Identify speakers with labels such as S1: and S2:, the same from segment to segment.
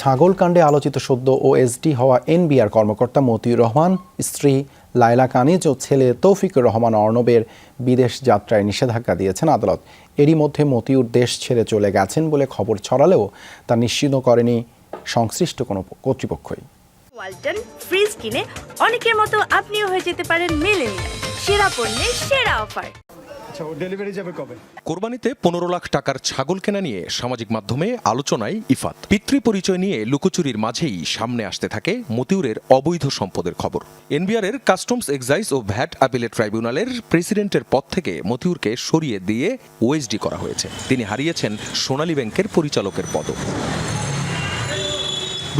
S1: ছাগলকাণ্ডে আলোচিত সদ্য ওএসডি হওয়া এনবিআর কর্মকর্তা মতিউর রহমান, স্ত্রী লায়লা কানিজ ও ছেলে তৌফিকুর রহমান অর্ণবের বিদেশ যাত্রায় নিষেধাজ্ঞা দিয়েছেন আদালত। এরই মধ্যে মতিউর দেশ ছেড়ে চলে গেছেন বলে খবর ছড়ালেও তা নিশ্চিত করেনি সংশ্লিষ্ট কোনো কর্তৃপক্ষই।
S2: ওয়ালটন ফ্রিজ কিনে অনেকের মতো আপনিও হয়ে যেতে পারেন মিলেনিয়াল। সেরা পণ্যের সেরা অফার।
S3: ডেলিভারি যাবে কবে?
S4: কোরবানিতে 15 লাখ টাকার ছাগল কেনা নিয়ে সামাজিক মাধ্যমে আলোচনায় ইফাত। পিতৃ পরিচয় নিয়ে লুকোচুরির মাঝেই সামনে আসতে থাকে মতিউরের অবৈধ সম্পদের খবর। এনবিআরের কাস্টমস এক্সাইজ ও ভ্যাট আপিলেট ট্রাইব্যুনালের প্রেসিডেন্টের পদ থেকে মতিউরকে সরিয়ে দিয়ে ওএসডি করা হয়েছে। তিনি হারিয়েছেন সোনালী ব্যাংকের পরিচালকের পদও।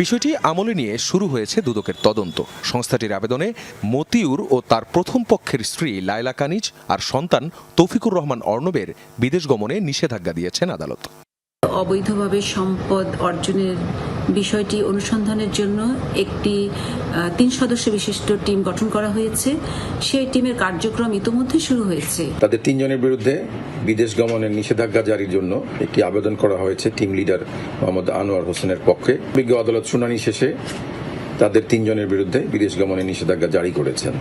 S4: বিষয়টি আমলে নিয়ে শুরু হয়েছে দুদকের তদন্ত। সংস্থাটির আবেদনে মতিউর ও তার প্রথম পক্ষের স্ত্রী লায়লা কানিজ আর সন্তান তৌফিকুর রহমান অর্ণবের বিদেশ গমনে নিষেধাজ্ঞা দিয়েছেন আদালত।
S5: অবৈধভাবে সম্পদ অর্জনের বিষয়টি অনুসন্ধানের জন্য একটি 3 সদস্য বিশিষ্ট টিম গঠন করা হয়েছে। সেই টিমের কার্যক্রম ইতোমধ্যে শুরু হয়েছে।
S6: তাদের 3 জনের বিরুদ্ধে বিদেশ গমনের নিষেধাজ্ঞা জারির জন্য একটি আবেদন করা হয়েছে টিম লিডার মোহাম্মদ আনোয়ার হোসেনের পক্ষে। বিজ্ঞ আদালত শুনানি শেষে তাদের 3 জনের বিরুদ্ধে বিদেশ গমনের নিষেধাজ্ঞা জারি করেছেন।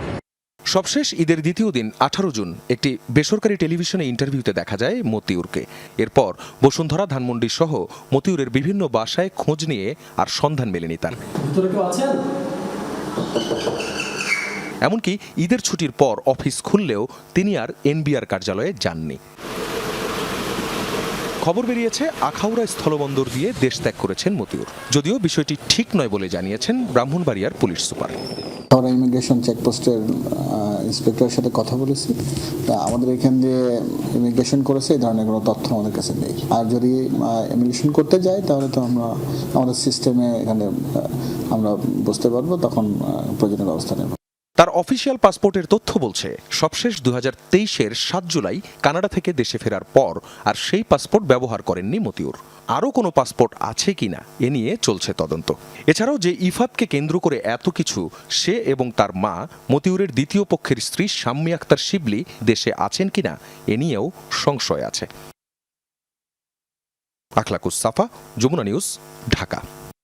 S4: সবশেষ ঈদের দ্বিতীয় দিন 18 জুন একটি বেসরকারি টেলিভিশনে ইন্টারভিউতে দেখা যায় মতিউরকে। এরপর বসুন্ধরা, ধানমন্ডি সহ মতিউরের বিভিন্ন বাসায় খোঁজ নিয়ে আর সন্ধান মেলেনি তার। এমনকি ঈদের ছুটির পর অফিস খুললেও তিনি আর এনবিআর কার্যালয়ে যাননি। খবর বেরিয়েছে আখাউড়া স্থলবন্দর দিয়ে দেশ ত্যাগ করেছেন মতিউর। যদিও বিষয়টি ঠিক নয় বলে জানিয়েছেন ব্রাহ্মণবাড়িয়ার পুলিশ সুপার।
S7: আমরা ইমিগ্রেশন চেকপোস্টের ইন্সপেক্টরের সাথে কথা বলেছি। আমাদের এখান দিয়ে ইমিগ্রেশন করেছে এই ধরনের কোনো তথ্য আমাদের কাছে নেই। আর যদি ইমিগ্রেশন করতে যাই তাহলে তো আমরা আমাদের সিস্টেমে এখানে আমরা বুঝতে পারবো, তখন প্রয়োজনীয় ব্যবস্থা নেব।
S4: তার অফিসিয়াল পাসপোর্টের তথ্য বলছে সবশেষ 2023-এর 7 জুলাই কানাডা থেকে দেশে ফেরার পর আর সেই পাসপোর্ট ব্যবহার করেননি মতিউর। আরও কোনো পাসপোর্ট আছে কিনা এ নিয়ে চলছে তদন্ত। এছাড়াও যে ইফাতকে কেন্দ্র করে এত কিছু, সে এবং তার মা মতিউরের দ্বিতীয় পক্ষের স্ত্রী শাম্মী আক্তার শিবলি দেশে আছেন কিনা এ নিয়েও সংশয় আছে। আখলাকুস সাফা, যমুনা নিউজ, ঢাকা।